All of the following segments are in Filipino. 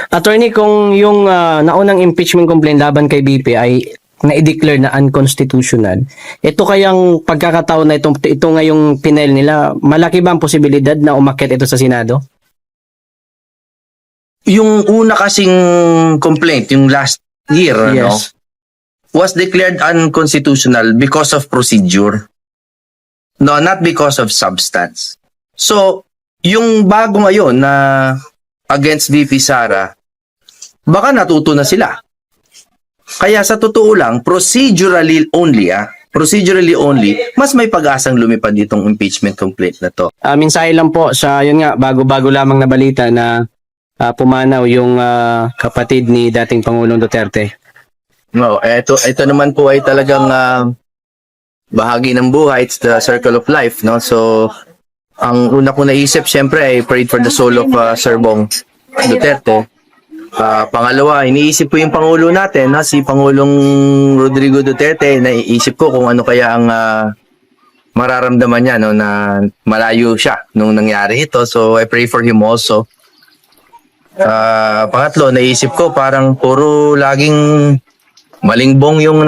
Attorney, kung yung naunang impeachment complaint laban kay BP ay na-declare na unconstitutional, ito kayang pagkakataon na ito ngayong pinail nila, malaki ba ang posibilidad na umakyat ito sa Senado? Yung una kasing complaint, yung last year, Yes. was declared unconstitutional because of procedure. No, not because of substance. So, yung bago ngayon na against VP Sara, baka natuto na sila. Kaya sa totoo lang, procedurally only, mas may pag-asang lumipad ditong impeachment complaint na to. Mensahe lang po sa, yun nga, bago-bago lamang na balita na pumanaw yung kapatid ni dating Pangulong Duterte. No, ito naman po ay talagang bahagi ng buhay. It's the circle of life, no? So, ang una ko naisip, syempre, ay prayed for the soul of Sir Bong Duterte. Pangalawa, iniisip ko yung Pangulo natin, si Pangulong Rodrigo Duterte. Naiisip ko kung ano kaya ang mararamdaman niya, no, na malayo siya nung nangyari ito. So, I pray for him also. Pangatlo, naisip ko parang puro laging malingbong yung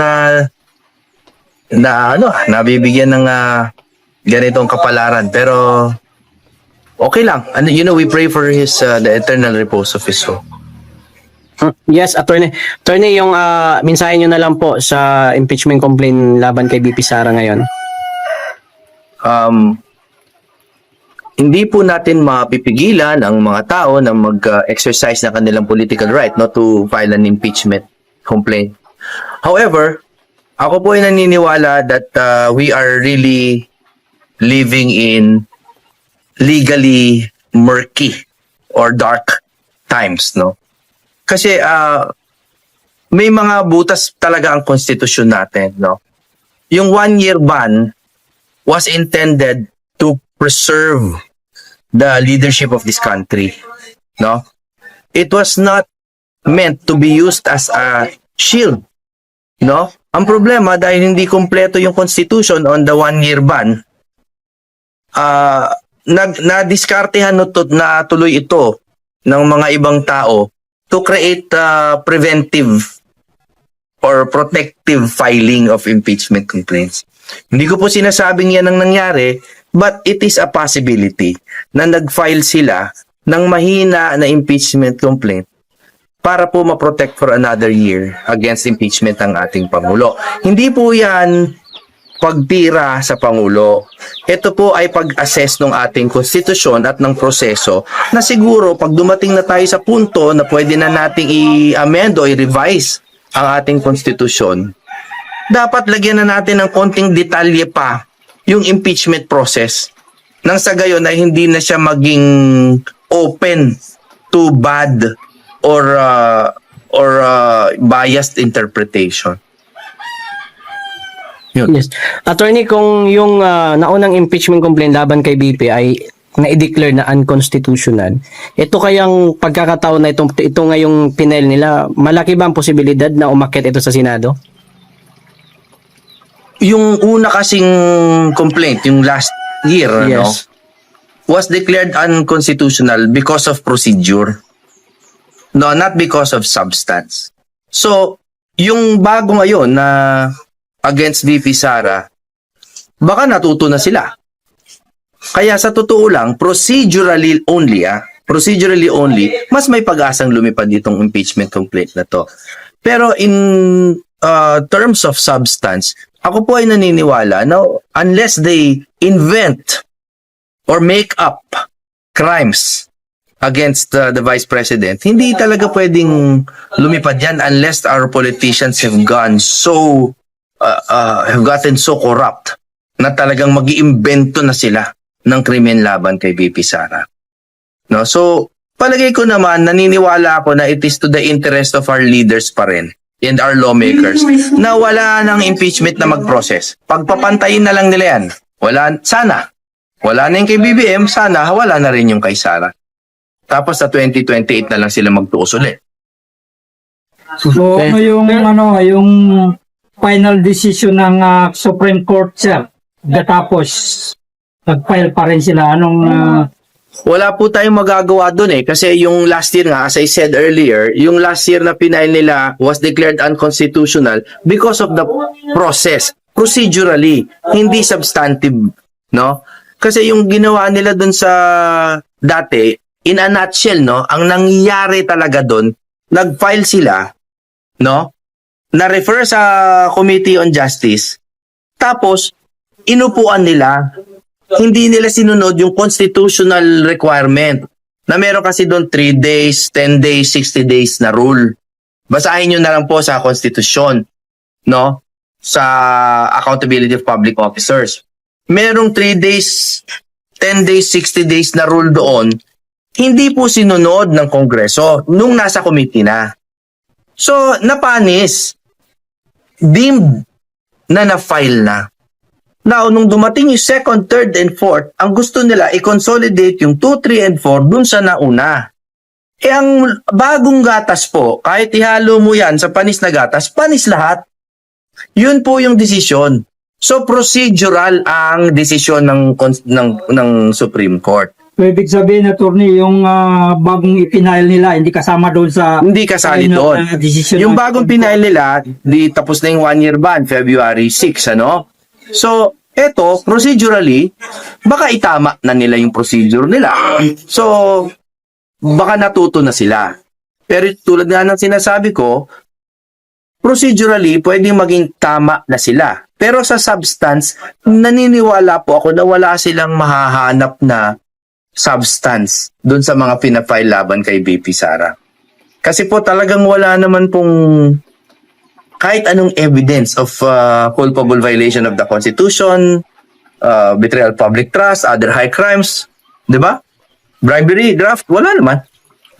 nabibigyan ng ganitong kapalaran. Pero okay lang. We pray for his the eternal repose of his soul. Yes, Attorney. Attorney, yung mensahe nyo na lang po sa impeachment complaint laban kay BP Sara ngayon. Hindi po natin mapipigilan ang mga tao na mag-exercise ng kanilang political right not to file an impeachment complaint. However, ako po ay naniniwala that we are really living in legally murky or dark times, no? Kasi may mga butas talaga ang konstitusyon natin, no? Yung 1-year ban was intended to preserve the leadership of this country, no? It was not meant to be used as a shield, no? Ang problema, dahil hindi kompleto yung constitution on the 1-year ban, na-diskartehan na tuloy ito ng mga ibang tao to create preventive or protective filing of impeachment complaints. Hindi ko po sinasabing yan ang nangyari, but it is a possibility na nag-file sila ng mahina na impeachment complaint para po ma-protect for another year against impeachment ang ating Pangulo. Hindi po yan pagtira sa Pangulo. Ito po ay pag-assess ng ating konstitusyon at ng proseso na siguro pag dumating na tayo sa punto na pwede na nating i-amend o i-revise ang ating konstitusyon, dapat lagyan na natin ng konting detalye pa yung impeachment process nang sa gayon ay hindi na siya maging open to bad or biased interpretation. Yun. Yes. Attorney, kung yung naunang impeachment complaint laban kay BP ay na-declare na unconstitutional, ito kayang pagkakataon na ito ngayong pinail nila, malaki ba ang posibilidad na umakyat ito sa Senado? Yung una kasing complaint, yung last year, Yes. was declared unconstitutional because of procedure. No, not because of substance. So, yung bago ngayon na against VP Sara, baka natuto na sila. Kaya sa totoo lang, procedurally only, mas may pag-asang lumipad ditong impeachment complaint na to. Pero in terms of substance, ako po ay naniniwala na unless they invent or make up crimes against the Vice President, hindi talaga pwedeng lumipad yan unless our politicians have gotten so corrupt na talagang mag-iimbento na sila ng krimen laban kay VP Sara. No? So, palagay ko naman, naniniwala ako na it is to the interest of our leaders pa rin and our lawmakers na wala ng impeachment na mag-process. Pagpapantayin na lang nila yan. Sana. Wala na yung kay BBM, sana wala na rin yung kay Sara. Tapos sa 2028 na lang sila magtuos ulit. So, ano yung final decision ng Supreme Court, sir? Tapos, nag-file pa rin sila. wala po tayong magagawa doon eh. Kasi yung last year nga, as I said earlier, yung last year na pinail nila was declared unconstitutional because of the process, procedurally, hindi substantive, no? Kasi yung ginawa nila doon sa dati, in a nutshell, no, ang nangyayari talaga doon, nag-file sila, no, na-refer sa Committee on Justice, tapos, inupuan nila, hindi nila sinunod yung constitutional requirement na meron kasi doon 3 days, 10 days, 60 days na rule. Basahin nyo na lang po sa Constitution, no? Sa Accountability of Public Officers. Merong 3 days, 10 days, 60 days na rule doon, hindi po sinunod ng Kongreso nung nasa committee na. So, napanis, deemed na-file na. Now, nung dumating yung second, third, and fourth, ang gusto nila i-consolidate yung 2, 3, and 4 dun sa nauna. Eh, ang bagong gatas po, kahit ihalo mo yan sa panis na gatas, panis lahat. Yun po yung desisyon. So, procedural ang desisyon ng Supreme Court. So, ibig sabihin, attorney, yung bagong ipinail nila, hindi kasama doon sa... Hindi kasali doon. Decision Yung bagong pinail nila, di tapos na yung 1-year ban, February 6, ano? So, eto, procedurally, baka itama na nila yung procedure nila. So, baka natuto na sila. Pero tulad nga ng sinasabi ko, procedurally, pwedeng maging tama na sila. Pero sa substance, naniniwala po ako na wala silang mahahanap na substance dun sa mga pinafile laban kay BP Sara. Kasi po talagang wala naman pong kahit anong evidence of culpable violation of the Constitution, betrayal of public trust, other high crimes, di ba? Bribery, graft, wala naman.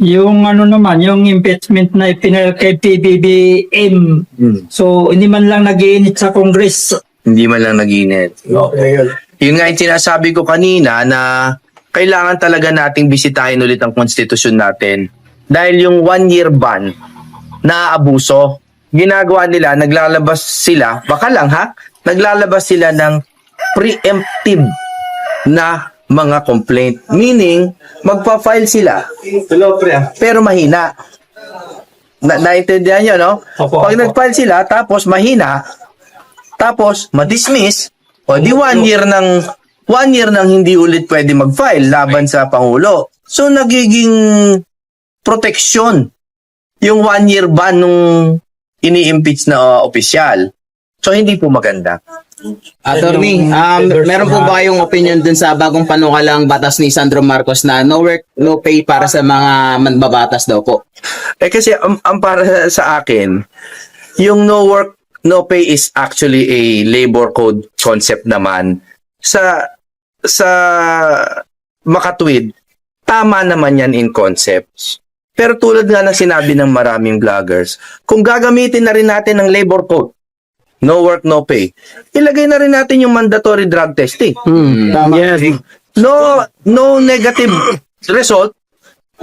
Yung ano naman, yung impeachment na ipinail kay PBBM, so hindi man lang nag-iinit sa Congress. Hindi man lang nag-init. Yun nga yung sinasabi ko kanina na kailangan talaga nating bisitahin ulit ang konstitusyon natin. Dahil yung 1-year ban na abuso, ginagawa nila, naglalabas sila, baka lang ha, naglalabas sila ng preemptive na mga complaint. Meaning, magpa-file sila, pero mahina. Naintindihan nyo, no? Pag nag-file sila, tapos mahina, tapos ma-dismiss, o di 1 year nang hindi ulit pwede mag-file laban sa Pangulo. So, nagiging protection yung 1-year ban nung ini-impeach na opisyal. So, hindi po maganda. Attorney, meron po ba kayong opinion dun sa bagong panukalang batas ni Sandro Marcos na no work, no pay para sa mga manbabatas daw po? Eh kasi ang para sa akin, yung no work, no pay is actually a labor code concept naman. Sa makatwid, tama naman yan in concepts. Pero tulad nga ng sinabi ng maraming vloggers, kung gagamitin na rin natin ng labor code, no work, no pay, ilagay na rin natin yung mandatory drug testing. Tama. Yes. No negative result,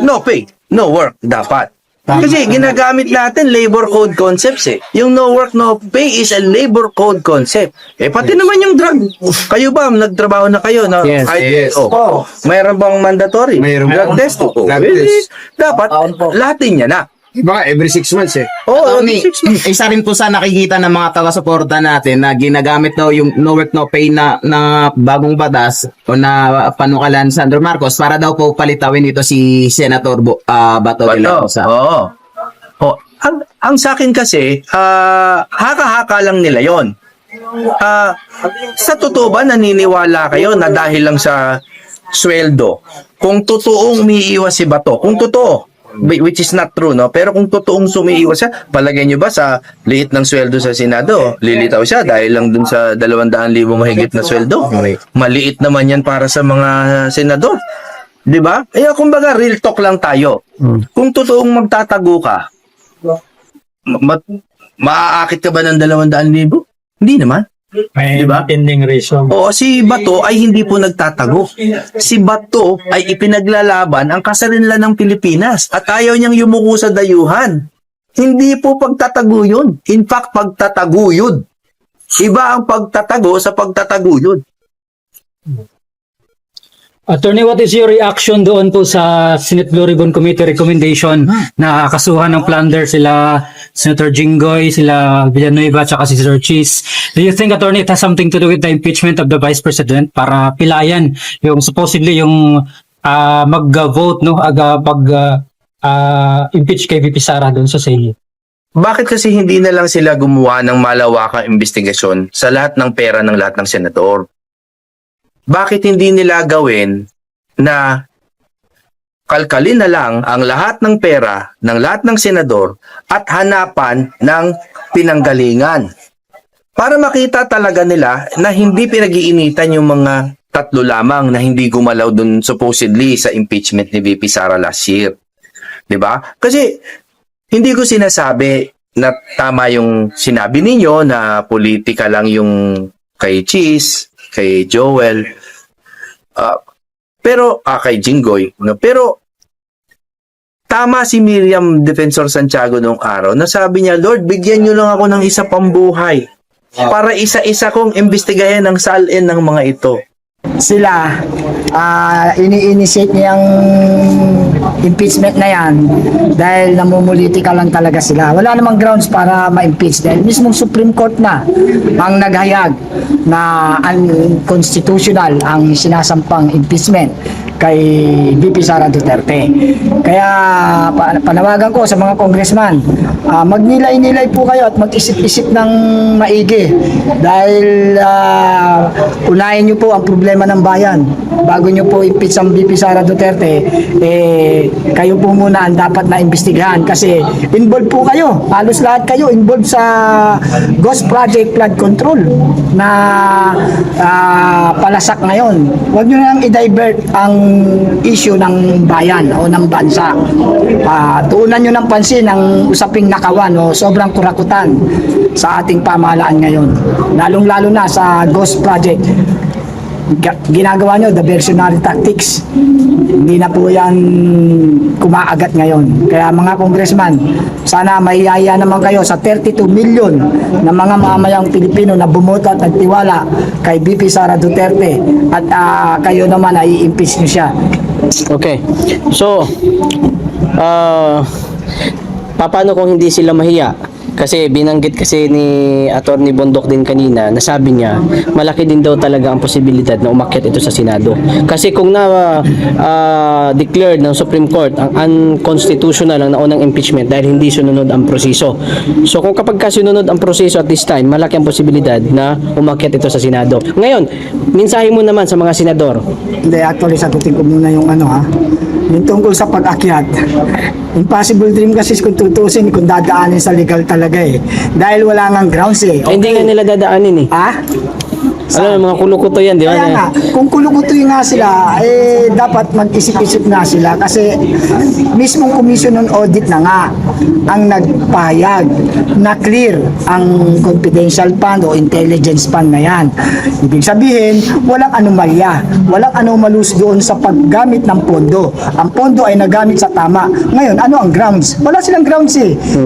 no pay, no work, dapat. Kasi ginagamit natin labor code concepts eh. Yung no work, no pay is a labor code concept. Eh, pati naman yung drug. Kayo ba, nagtrabaho na kayo? Na, Yes. Yes. Mayroon bang mandatory? Mayroon drug po. test? Drug test. Dapat, lahatin niya na. Baka every 6 months eh. Oo, Attorney, 6 months. isa rin po sa nakikita ng mga taga-suporta natin na ginagamit daw yung no work, no pay na bagong batas o na panukalan Sandro Marcos para daw po palitawin ito si Senator Bato de la Rosa. Oo. Oh, ang sa akin kasi, haka-haka lang nila yon. Sa totoo ba naniniwala kayo na dahil lang sa sweldo, kung totoong umiiwas si Bato, kung totoo, which is not true, no? Pero kung totoong sumiiwas siya, palagay nyo ba sa liit ng sweldo sa Senado, lilitaw siya dahil lang dun sa 200,000 mahigit na sweldo? Maliit naman yan para sa mga senador. Di ba? Kaya kumbaga, real talk lang tayo. Kung totoong magtatago ka, maaakit ka ba ng 200,000? Hindi naman. May Diba? ending reason. Oo, si Bato ay hindi po nagtatago. Si Bato ay ipinaglalaban ang kasarinlan ng Pilipinas at ayaw niyang yumuko sa dayuhan. Hindi po pagtataguyod. In fact, pagtataguyod. Iba ang pagtatago sa pagtataguyod. Attorney, what is your reaction doon po sa Senate Blue Ribbon Committee recommendation na kasuhan ng plunder sila Senator Jinggoy, sila Villanueva, at si Sir Cheese? Do you think, Attorney, it has something to do with the impeachment of the Vice President para pilayan yung supposedly yung mag-vote, no, impeach kay VP Sara doon sa Senate? Bakit kasi hindi na lang sila gumawa ng malawakang investigasyon sa lahat ng pera ng lahat ng senador? Bakit hindi nila gawin na kalkalin na lang ang lahat ng pera ng lahat ng senador at hanapan ng pinanggalingan? Para makita talaga nila na hindi pinag-iinitan yung mga tatlo lamang na hindi gumalaw dun supposedly sa impeachment ni VP Sara last year. 'Di ba? Kasi hindi ko sinasabi na tama yung sinabi ninyo na politika lang yung kay Cheese, kay Joel, pero kay Jinggoy, no? Pero tama si Miriam Defensor Santiago nung araw na sabi niya, Lord, bigyan niyo lang ako ng isa pang buhay para isa-isa kong imbestigahin ang salin ng mga ito. Sila ini-initiate niyang impeachment na yan dahil namumulitika lang talaga sila. Wala namang grounds para ma-impeach dahil mismong Supreme Court na ang naghayag na unconstitutional ang sinasampang impeachment kay VP Sara Duterte. Kaya panawagan ko sa mga congressman, magnilay-nilay po kayo at mag-isip-isip ng maigi dahil unahin niyo po ang problema ng bayan. Bago niyo po impeach ang VP Sara Duterte, kayo po muna ang dapat na imbestigahan kasi involved po kayo. Halos lahat kayo involved sa Ghost Project Flood Control na palasak ngayon. Huwag niyo nang i-divert ang issue ng bayan o ng bansa. Tuunan nyo ng pansin ang usaping nakawan o sobrang kurakutan sa ating pamahalaan ngayon. Lalong-lalo na sa Ghost Project. Ginagawa nyo, diversionary tactics. Hindi na po yan kumaagat ngayon. Kaya mga congressman, sana mahihaya naman kayo sa 32 million na mga mamayang Pilipino na bumoto at nagtiwala kay VP Sara Duterte at kayo naman ay i-impeach nyo siya. Okay. So, paano kung hindi sila mahiya? Kasi binanggit kasi ni Attorney Bondok din kanina, nasabi niya, malaki din daw talaga ang posibilidad na umakyat ito sa Senado. Kasi kung declared ng Supreme Court ang unconstitutional ang naunang impeachment dahil hindi sununod ang proseso. So kung kapag sinunod ang proseso at this time, malaki ang posibilidad na umakyat ito sa Senado. Ngayon, mensahe mo naman sa mga senador. Hindi, actually sagutin ko muna yung yung tungkol sa pag-akyat. Impossible dream kasi kung tutusin, kung dadaanin sa legal talaga dahil wala ngang grounds Hindi nga nila dadaanin mga kulukuto yan, di ba? Kaya nga, kung kulukutoy nga sila, dapat mag-isip-isip nga sila kasi mismong Commission on Audit na nga ang nagpahayag na clear ang confidential fund o intelligence fund na yan. Ibig sabihin, walang anomalya, walang anomalus doon sa paggamit ng pondo. Ang pondo ay nagamit sa tama. Ngayon, ano ang grounds? Wala silang grounds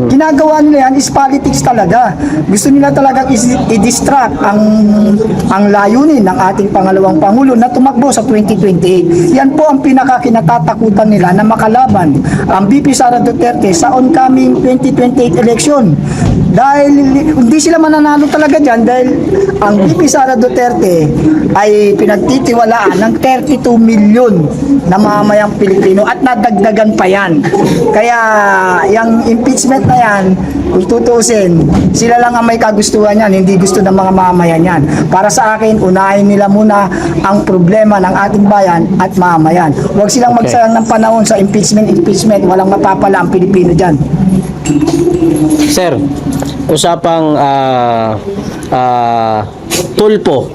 Ginagawa nila yan is politics talaga. Gusto nila talagang i-distract ang layunin ng ating pangalawang Pangulo na tumakbo sa 2028. Yan po ang pinakakinatatakutan nila na makalaban ang VP Sara Duterte sa oncoming 2028 election. Dahil hindi sila mananalo talaga dyan dahil ang VP Sara Duterte ay pinagtitiwalaan ng 32 milyon na mamamayang Pilipino at nadagdagan pa yan. Kaya yung impeachment na yan, kung tutusin, sila lang ang may kagustuhan yan, hindi gusto ng mga mamayan yan. Para sa akin, unahin nila muna ang problema ng ating bayan at mamayan. Huwag silang magsayang ng panahon sa impeachment, walang mapapala ang Pilipino dyan. Sir, usapang tulpo.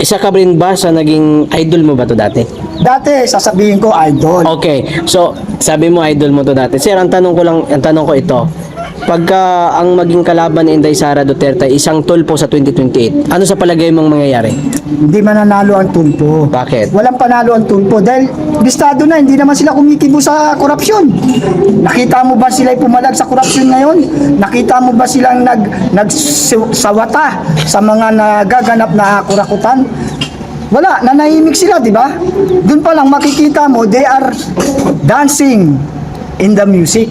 Isa ka rin ba sa naging idol mo ba to dati? Dati, sasabihin ko, idol. Okay. So, sabi mo idol mo to dati. Sir, ang tanong ko ito. Pagka ang maging kalaban ni Inday Sara Duterte isang tulpo sa 2028, ano sa palagay mong mangyayari? Hindi mananalo ang tulpo. Bakit? Walang panalo ang tulpo dahil listado na, hindi naman sila kumikibo sa korupsyon. Nakita mo ba sila'y pumalag sa korupsyon ngayon? Nakita mo ba silang nagsawata sa mga nagaganap na kurakutan? Wala, nanahimik sila, di ba? Doon pa lang makikita mo, they are dancing in the music.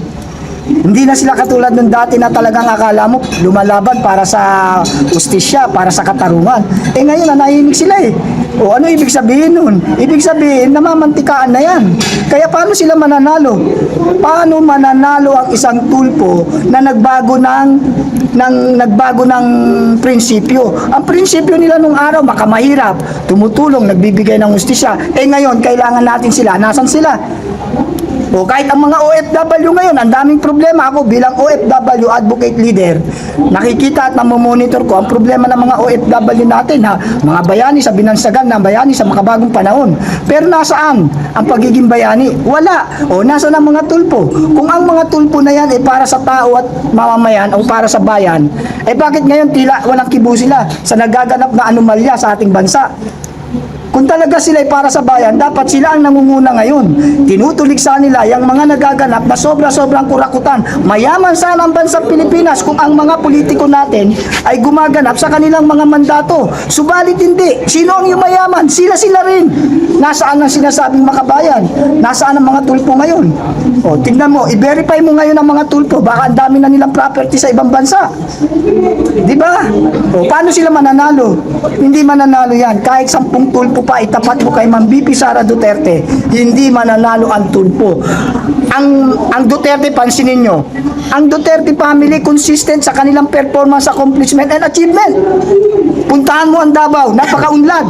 Hindi na sila katulad ng dati na talagang akala mo lumalaban para sa ustisya, para sa katarungan. Ngayon nanahimik sila eh. O ano ibig sabihin nun? Ibig sabihin, namamantikaan na yan. Kaya paano sila mananalo? Paano mananalo ang isang tulpo na nagbago ng prinsipyo? Ang prinsipyo nila nung araw, makamahirap, tumutulong, nagbibigay ng ustisya. Ngayon, kailangan natin sila. Nasaan sila? O kahit ang mga OFW ngayon, ang daming problema. Ako bilang OFW advocate leader, nakikita at namomonitor ko ang problema ng mga OFW natin, ha? Mga bayani sa binansagan na bayani sa makabagong panahon. Pero nasaan ang pagiging bayani? Wala. O nasaan ang mga tulpo? Kung ang mga tulpo na yan ay para sa tao at mamamayan o para sa bayan, bakit ngayon tila walang kibo sila sa nagaganap na anomalya sa ating bansa? Kung talaga sila ay para sa bayan, dapat sila ang nangunguna ngayon. Tinutuligsa nila yung mga nagaganap na sobra-sobrang kurakutan. Mayaman sana ang bansang Pilipinas kung ang mga politiko natin ay gumaganap sa kanilang mga mandato. Subalit hindi. Sino ang yumayaman? Sila-sila rin. Nasaan ang sinasabing makabayan? Nasaan ang mga tulpo ngayon? O, tingnan mo, i-verify mo ngayon ang mga tulpo. Baka ang dami na nilang property sa ibang bansa. Di ba? O, paano sila mananalo? Hindi mananalo yan. Kahit 10 tulpo pa itapat mo kay Ma'am BP Sara Duterte, hindi mananalo ang tulpo. Ang Duterte, pansinin nyo, ang Duterte family consistent sa kanilang performance, accomplishment, and achievement. Puntahan mo ang Davao, napakaunlad,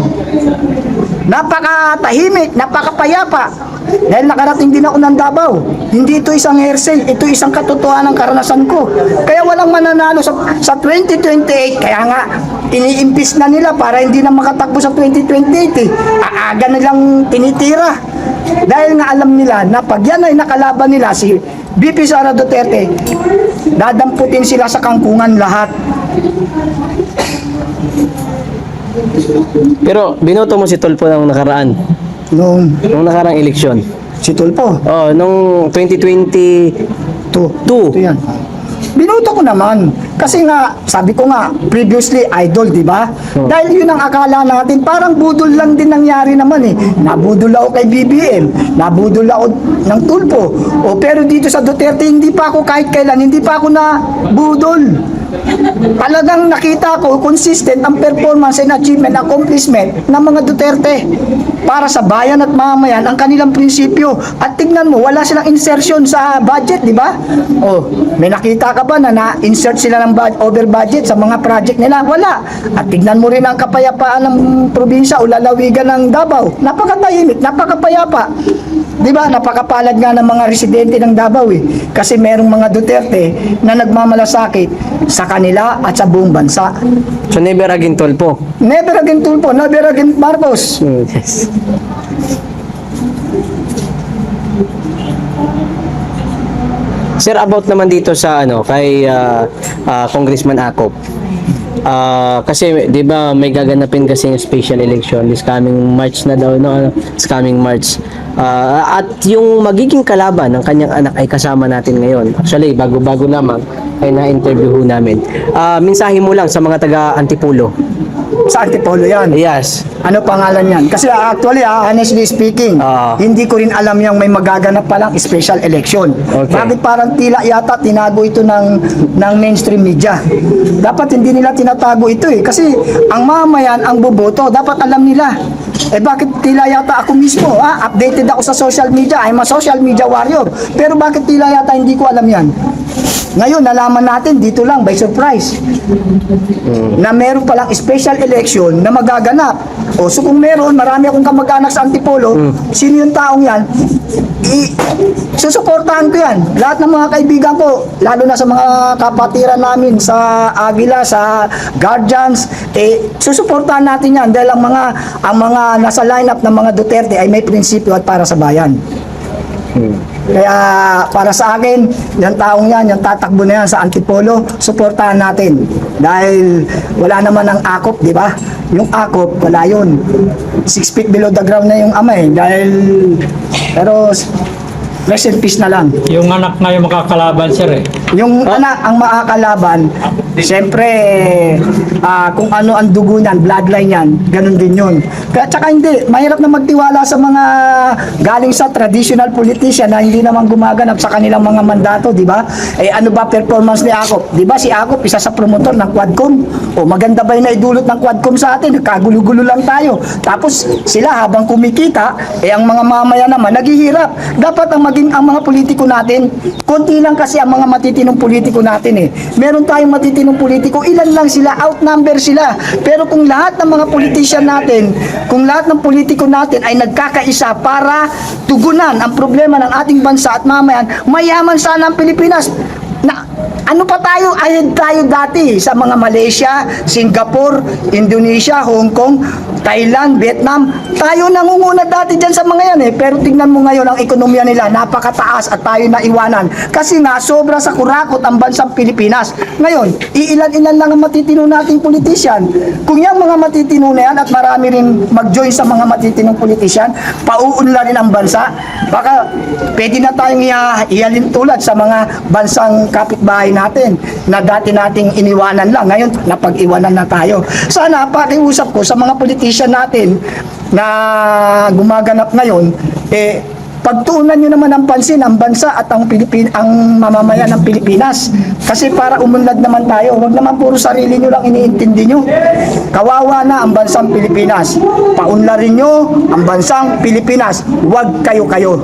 napakatahimik, napakapayapa. Dahil nakarating din ako ng Davao. Hindi ito isang hearsay, ito isang katotohanan ng karanasan ko. Kaya walang mananalo sa 2028. Kaya nga, iniimpis na nila para hindi na makatakbo sa 2028. Aaga nilang tinitira. Dahil nga alam nila na pag yan ay nakalaban nila si BP Sara Duterte, dadamputin sila sa kangkungan lahat. Pero binoto mo si Tulfo nung nakaraan. Nung Nung nakarang eleksyon. si Tulfo, Oh, nung 2022. ito yan. Binuto ko naman. Kasi nga, sabi ko nga, previously, idol, di ba? Oh. Dahil yun ang akala natin, parang budol lang din nangyari naman eh. Nabudol ako kay BBM, nabudol ako ng Tulfo. Pero dito sa Duterte, hindi pa ako kahit kailan, hindi pa ako na budol. Talagang nakita ko consistent ang performance and achievement, accomplishment ng mga Duterte para sa bayan at mamamayan ang kanilang prinsipyo. At tignan mo, wala silang insertion sa budget, di ba? May nakita ka ba na na-insert sila ng over budget sa mga project nila? Wala. At tignan mo rin ang kapayapaan ng probinsya o lalawigan ng Davao. Napakatahimik, napakapayapa. Di ba? Napakapalad nga ng mga residente ng Davao eh. Kasi merong mga Duterte na nagmamalasakit sa kanila at sa buong bansa. So never again Tulfo. Never again Tulfo, never again Marcos. Yes. Sir, about naman dito sa kay Congressman Acop. Kasi 'di ba may gaganapin kasi yung special election this coming March na daw this coming March. At yung magiging kalaban ng kanyang anak ay kasama natin ngayon. Actually, bago-bago lamang ay na-interview namin. Mensahe mo lang sa mga taga Antipolo. Sa Antipolo yan. Yes. Ano pangalan yan? Kasi actually, honestly speaking, hindi ko rin alam yung may magaganap palang special election. Okay. Bakit parang tila yata tinago ito ng mainstream media? Dapat hindi nila tinatago ito eh. Kasi ang mamayan, ang boboto, dapat alam nila. Bakit tila yata ako mismo, updated ako sa social media, I'm a social media warrior. Pero bakit tila yata hindi ko alam yan? Ngayon, nalaman natin dito lang by surprise na meron palang special election na magaganap. So kung meron, marami akong kamag-anak sa Antipolo, sino yung taong yan? Susuportahan ko yan. Lahat ng mga kaibigan ko, lalo na sa mga kapatiran namin sa Aguila, sa Guardians, susuportahan natin yan dahil ang mga nasa lineup ng mga Duterte ay may prinsipyo at para sa bayan. Kaya para sa akin, yung taong yan, yung tatakbo na yan sa Antipolo, suportahan natin. Dahil wala naman ang Acop, di ba? Yung Acop, wala yun. 6 feet below the ground na yung ama eh. Pero rest in peace na lang. Yung anak nga yung makakalaban, sir eh. Yung ang makakalaban, siyempre, kung ano ang dugo niyan, bloodline yan, ganun din yun. Kaya tsaka hindi, mahirap na magtiwala sa mga galing sa traditional politician na hindi naman gumaganap sa kanilang mga mandato, di ba? Eh ano ba performance ni Akop? Di ba si Akop, isa sa promotor ng Quadcom? O maganda ba yung naidulot ng Quadcom sa atin? Nagkagulo-gulo lang tayo. Tapos sila habang kumikita, ang mga mamaya naman naghihirap. Dapat ang mga politiko natin, konti lang kasi ang mga matitinong politiko natin eh. Meron tayong matitinong politiko, ilan lang sila, outnumber sila. Pero kung lahat ng mga politician natin, kung lahat ng politiko natin ay nagkakaisa para tugunan ang problema ng ating bansa at mamayan, mayaman sana ang Pilipinas. Ano pa tayo? Ahead tayo dati sa mga Malaysia, Singapore, Indonesia, Hong Kong, Thailand, Vietnam. Tayo nangunguna dati dyan sa mga yan eh. Pero tingnan mo ngayon ang ekonomiya nila, napakataas at tayo naiwanan. Kasi nga, sobra sa kurakot ang bansang Pilipinas. Ngayon, iilan-ilan lang ang matitino nating politician. Kung yung mga matitino na yan at marami rin mag-join sa mga matitinong politician, pauunla rin ang bansa, baka pwede na tayong ihalin tulad sa mga bansang kapitbahay natin na dati nating iniwanan lang, ngayon napag-iwanan na tayo. Sana pakiusap ko sa mga politician natin na gumaganap ngayon, pagtuunan nyo naman ang pansin ang bansa at ang mamamayan ng Pilipinas. Kasi para umunlad naman tayo, huwag naman puro sarili nyo lang iniintindi nyo. Kawawa na ang bansang Pilipinas. Paunlarin nyo ang bansang Pilipinas. Huwag kayo-kayo.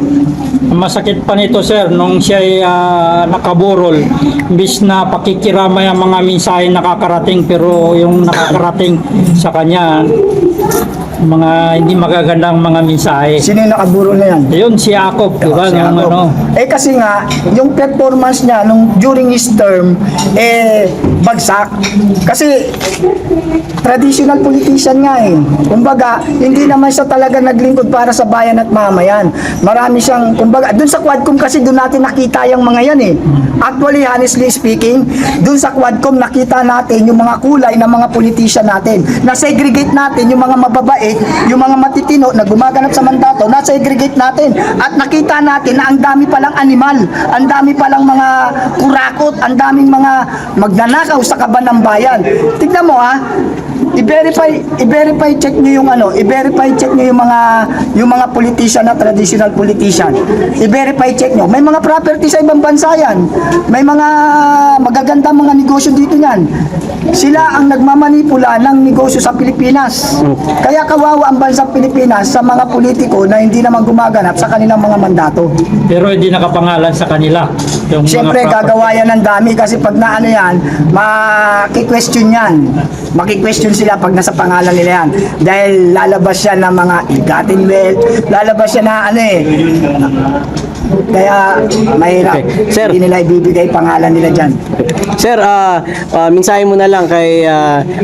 Masakit pa nito sir, nung siya ay nakaburol, imbis na pakikiramay ang mga mensahe nakakarating, pero yung nakakarating sa kanya, mga hindi magagandang mga mensahe. Sino yung nakaburo na yan? Yun si Jacob, di ba? Si Nung Jacob. Kasi nga, yung performance niya during his term, bagsak. Kasi, traditional politician nga eh. Kumbaga, hindi naman siya talaga naglingkod para sa bayan at mamayan. Marami siyang, kumbaga, dun sa Quadcom kasi dun natin nakita yung mga yan eh. Actually, honestly speaking, dun sa Quadcom nakita natin yung mga kulay ng mga politician natin. Na-segregate natin yung mga mababait, yung mga matitino na gumaganap sa mandato, na-segregate natin. At nakita natin na ang dami palang animal, ang dami palang mga kurakot, ang daming mga magnanakaw sa kaban ng bayan. Tignan mo ha, i-verify check niyo yung i-verify check niyo yung mga politician na traditional politician. I-verify check niyo. May mga property sa ibang bansa yan. May mga magagandang mga negosyo dito niyan. Sila ang nagmamanipula ng negosyo sa Pilipinas. Kaya kawawa ang bansang Pilipinas sa mga politiko na hindi naman gumaganap sa kanilang mga mandato. Pero hindi nakapangalan sa kanila. Yung Siyempre, mga gagawa yan ng dami kasi pag na yan, maki-question yan. Maki-question sila pag nasa pangalan nila yan. Dahil lalabas siya ng mga ill-gotten wealth, lalabas siya na kaya mahirap. Okay. Sir. Hindi nila ibibigay pangalan nila dyan. Sir, mensahe mo na lang kay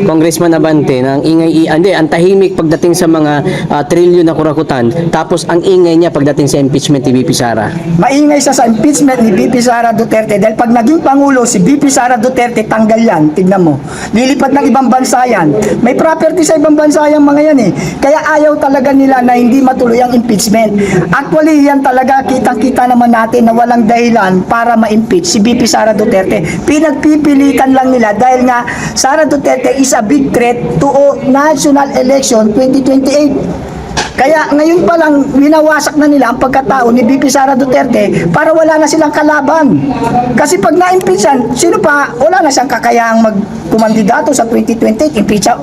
Congressman Abante ng ang tahimik pagdating sa mga trilyon na kurakutan, tapos ang ingay niya pagdating sa impeachment ni VP Sara. Maingay siya sa impeachment ni VP Sara Duterte dahil pag naging Pangulo si VP Sara Duterte, tanggal yan. Tignan mo. Lilipat ng ibang bansa yan. May property sa ibang bansa yan mga yan eh. Kaya ayaw talaga nila na hindi matuloy ang impeachment. Actually, yan talaga kitang-kita naman natin na walang dahilan para ma-impeach si VP Sara Duterte. Pinagpipilitan lang nila dahil nga Sara Duterte is a big threat to national election 2028. Kaya ngayon pa lang winawasak na nila ang pagkatao ni VP Sara Duterte para wala na silang kalaban. Kasi pag na-impeach yan, sino pa, wala na siyang kakayahang magkumandidato sa 2028,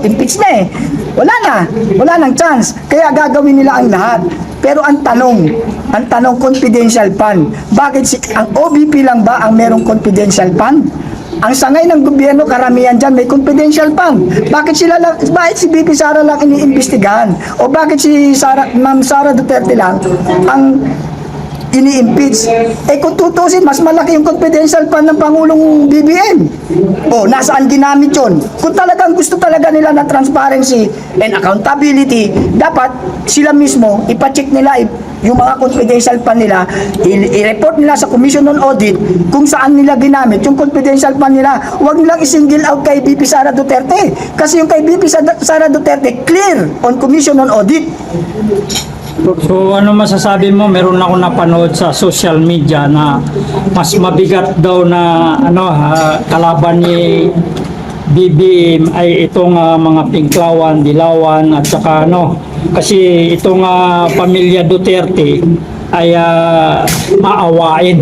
impeach na eh. Wala nang chance. Kaya gagawin nila ang lahat. Pero ang tanong confidential fund. Bakit ang OBP lang ba ang merong confidential fund? Ang sangay ng gobyerno, karamihan dyan may confidential fund. Bakit si VP Sara lang iniimbestigahan? O bakit si Ma'am Sara Duterte lang ang ini-impeach? Kung tutusin, mas malaki yung confidential fund ng Pangulong BBM. Nasaan ginamit yun? Kung talagang gusto talaga nila na transparency and accountability, dapat sila mismo, ipacheck nila yung mga confidential fund nila, i-report nila sa Commission on Audit kung saan nila ginamit yung confidential fund nila. Huwag nilang i-single out kay VP Sara Duterte. Kasi yung kay VP Sara Duterte, clear on Commission on Audit. So ano masasabi mo? Meron ako napanood sa social media na mas mabigat daw na kalaban ni BBM ay itong mga Pinklawan, Dilawan at saka kasi itong pamilya Duterte ay maawain.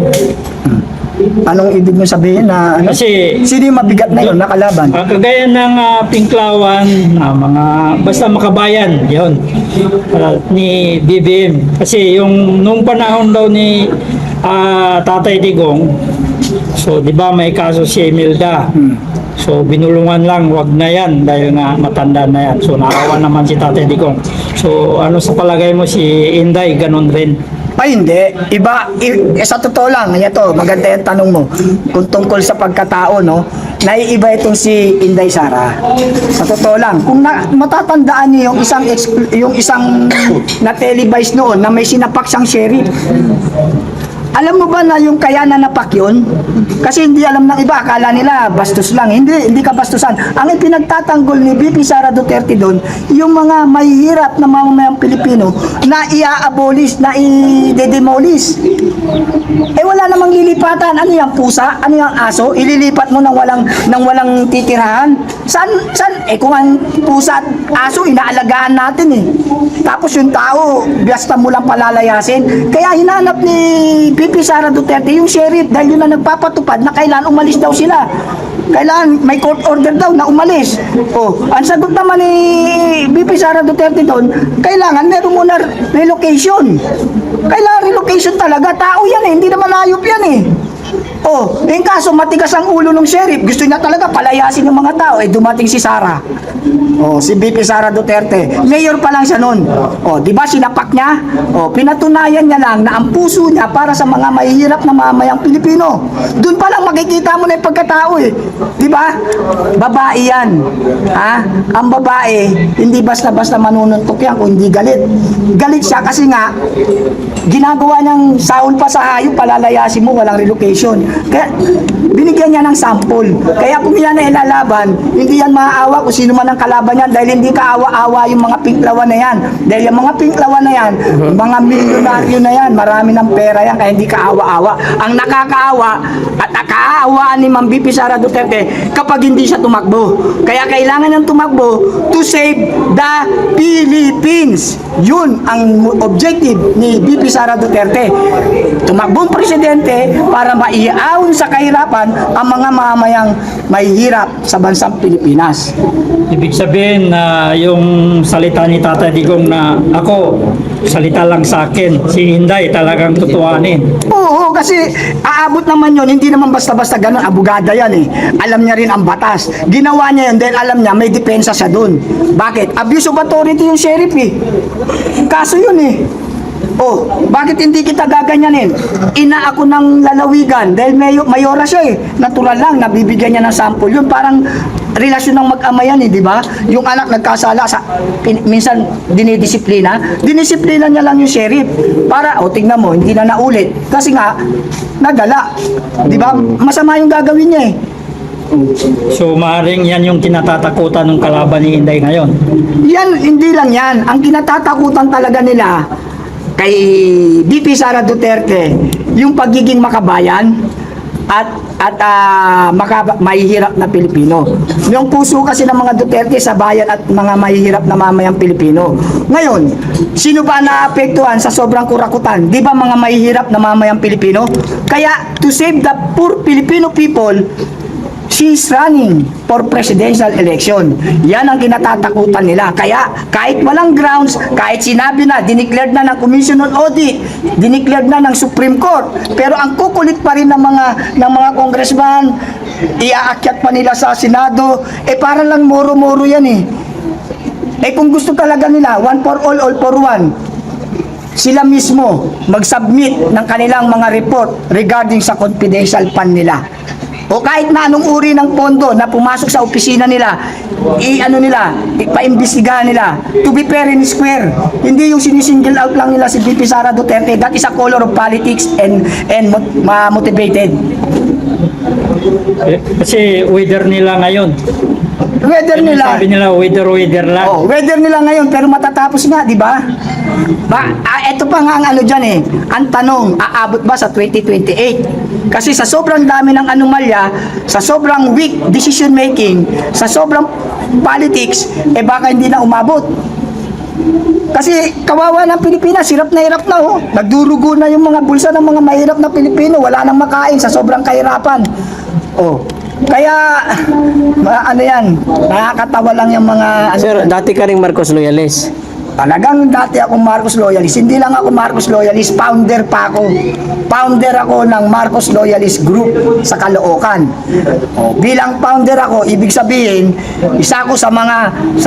Anong ibig mo sabihin na Kasi sino yung mabigat na yun, nakalaban? kagaya ng Pinklawan, mga basta makabayan, yon ni BBM. Kasi nung panahon daw ni Tatay Digong, so di ba may kaso si Imelda. So binulungan lang, wag na yan dahil nga matanda na yan. So naawa naman si Tatay Digong. So ano sa palagay mo si Inday, ganun rin? Ay, hindi. Iba, sa totoo lang, ito, maganda yung tanong mo. Kung tungkol sa pagkatao, no, naiiba itong si Inday Sara. Sa totoo lang, kung matatandaan niyo yung isang na televise noon na may sinapak siyang sheriff. Alam mo ba na yung kaya na napak yun? Kasi hindi alam ng iba, akala nila bastos lang. Hindi ka bastusan. Ang ipinagtatanggol ni VP Sara Duterte doon, yung mga mahihirap na mamamayang Pilipino na i-abolish, na i-demolish. Wala namang lilipatan. Ano yung pusa? Ano yung aso? Ililipat mo nang walang titirahan? Saan? Kung ang pusa at aso, inaalagaan natin eh. Tapos yung tao, basta mo lang palalayasin. Kaya hinanap ni VP Sara Duterte yung sheriff dahil yun na nagpapatupad na kailan umalis daw sila. Kailan may court order daw na umalis. Ang sagot naman ni VP Sara Duterte doon, kailangan meron muna relocation. Kailangan relocation talaga. Tao yan eh, hindi naman hayop yan eh. Yung kaso matigas ang ulo ng sheriff, gusto niya talaga palayasin yung mga tao, dumating si Sara. Si VP Sara Duterte. Mayor pa lang siya noon. Di ba sinapak niya? Pinatunayan niya lang na ang puso niya para sa mga mahihirap na mamayang Pilipino. Doon pa lang makikita mo na yung pagkatao eh. Di ba? Babae yan. Ang babae, hindi basta-basta manununtok yan kung hindi galit. Galit siya kasi nga, ginagawa niyang sahol pa sa hayop, palalayasin mo, walang relocation. Kaya, binigyan niya ng sample. Kaya kung yan na ilalaban, hindi yan maaawa kung sino man ang kalaban yan dahil hindi kaawa-awa yung mga Pinklawan na yan. Dahil yung mga Pinklawan na yan, mga milyonaryo na yan, marami ng pera yan, kaya hindi kaawa-awa. Ang nakakaawa at nakaawaan ni Ma'am VP Sara Duterte kapag hindi siya tumakbo. Kaya kailangan niyang tumakbo to save the Philippines. Yun ang objective ni VP Sara Duterte. Tumakbong presidente para maiaon sa kahirapan ang mga mamamayang mahihirap sa bansang Pilipinas. Ibig sabihin na yung salita ni Tatay Digong na ako, salita lang sa akin, si Inday talagang tutuanin. Oo, kasi aabot naman yun, hindi naman basta-basta ganun, abogada yan eh. Alam niya rin ang batas. Ginawa niya yun dahil alam niya may depensa siya dun. Bakit? Abuse of authority yung sheriff eh. Kaso yun eh. Bakit hindi kita gaganyanin? Ina ako ng lalawigan dahil mayora siya eh. Natural lang, nabibigyan niya ng sample. Yun parang relasyon ng mag-ama yan eh, di ba? Yung anak nagkasala, minsan dinidisiplina niya lang yung sheriff. Para, tingnan mo, hindi na naulit. Kasi nga, nagala. Di ba? Masama yung gagawin niya eh. So maaaring yan yung kinatatakutan ng kalaban ni Inday ngayon. Yan, hindi lang yan. Ang kinatatakutan talaga nila kay VP Sara Duterte, yung pagiging makabayan at mahihirap na Pilipino. Yung puso kasi ng mga Duterte sa bayan at mga mahihirap na mamayang Pilipino. Ngayon, sino ba naapektuhan sa sobrang kurakutan? Di ba mga mahihirap na mamayang Pilipino? Kaya to save the poor Filipino people, she's running for presidential election. Yan ang kinatatakutan nila. Kaya kahit walang grounds, kahit sinabi na, dineclared na ng Commission on Audit, dineclared na ng Supreme Court, pero ang kukulit pa rin ng mga congressman, iaakyat pa nila sa Senado, para lang moro-moro yan eh. Kung gusto talaga nila, one for all for one, sila mismo mag-submit ng kanilang mga report regarding sa confidential fund nila. O kahit na anong uri ng pondo na pumasok sa opisina nila, ipaimbestigahan nila. To be fair and square. Hindi yung sinisingle out lang nila si VP Sara Duterte. That is a color of politics and motivated. Kasi weather nila ngayon. weather nila. Sabi nila, weather lang. Oh, weather nila ngayon pero matatapos nga, di ba? Ito pa nga ang ano diyan eh. Ang tanong, aabot ba sa 2028? Kasi sa sobrang dami ng anomalya, sa sobrang weak decision making, sa sobrang politics, baka hindi na umabot. Kasi kawawa ng Pilipinas, hirap na oh. Nagdurugo na yung mga bulsa ng mga mahirap na Pilipino, wala nang makain sa sobrang kahirapan. Oh. Kaya ano yan, nakakatawa lang yung mga Sir, dati ka ring Marcos loyalist. Talagang dati akong Marcos Loyalist. Hindi lang ako Marcos Loyalist, founder pa ako. Founder ako ng Marcos Loyalist Group sa Caloocan. O, bilang founder ako, ibig sabihin, isa ako sa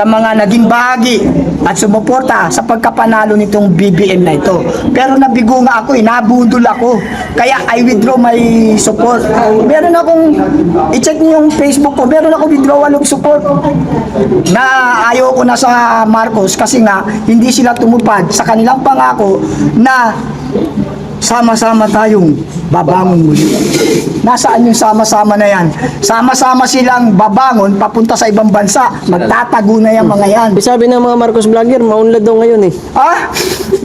mga naging bahagi at sumuporta sa pagkapanalo nitong BBM na ito. Pero nabigo nga ako, nabudol ako. Kaya I withdraw my support. Meron akong, i-check niyo yung Facebook ko, meron akong withdrawal of support na ayaw ko na sa Marcos kasi nga hindi sila tumupad sa kanilang pangako na sama-sama tayong babangon muli. Nasaan yung sama-sama na yan? Sama-sama silang babangon papunta sa ibang bansa. Magtatago na yung mga yan. Sabi ng mga Marcos vlogger, maunlad daw ngayon eh. Ah,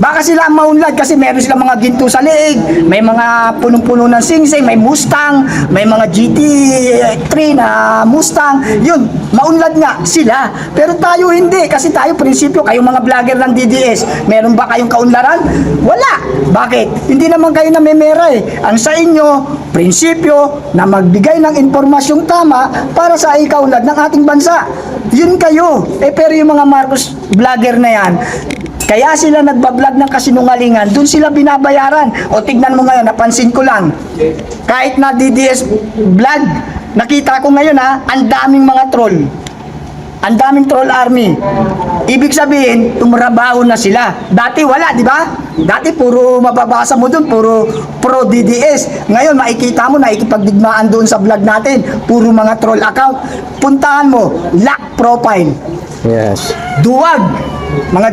baka sila ang maunlad kasi meron silang mga ginto sa leeg, may mga punong-puno ng singsing, may Mustang, may mga GT3 na Mustang. Yun, maunlad nga sila. Pero tayo hindi kasi tayo prinsipyo, kayong mga vlogger ng DDS, meron ba kayong kaunlaran? Wala. Bakit? Hindi naman kayo namemera eh. Ang sa inyo, prinsipyo na magbigay ng impormasyong tama para sa ikaunlad ng ating bansa. Yun kayo. Pero yung mga Marcos vlogger na yan, kaya sila nagbablog ng kasinungalingan, dun sila binabayaran. O tignan mo ngayon, napansin ko lang, kahit na DDS vlog, nakita ko ngayon ang daming mga troll. Ang daming troll army. Ibig sabihin, tumrabaho na sila. Dati wala, di ba? Dati puro mababasa mo dun, puro pro DDS. Ngayon, makikita mo, nakikipagdigmaan doon sa vlog natin. Puro mga troll account. Puntahan mo, lock profile. Yes. Duwag. Mga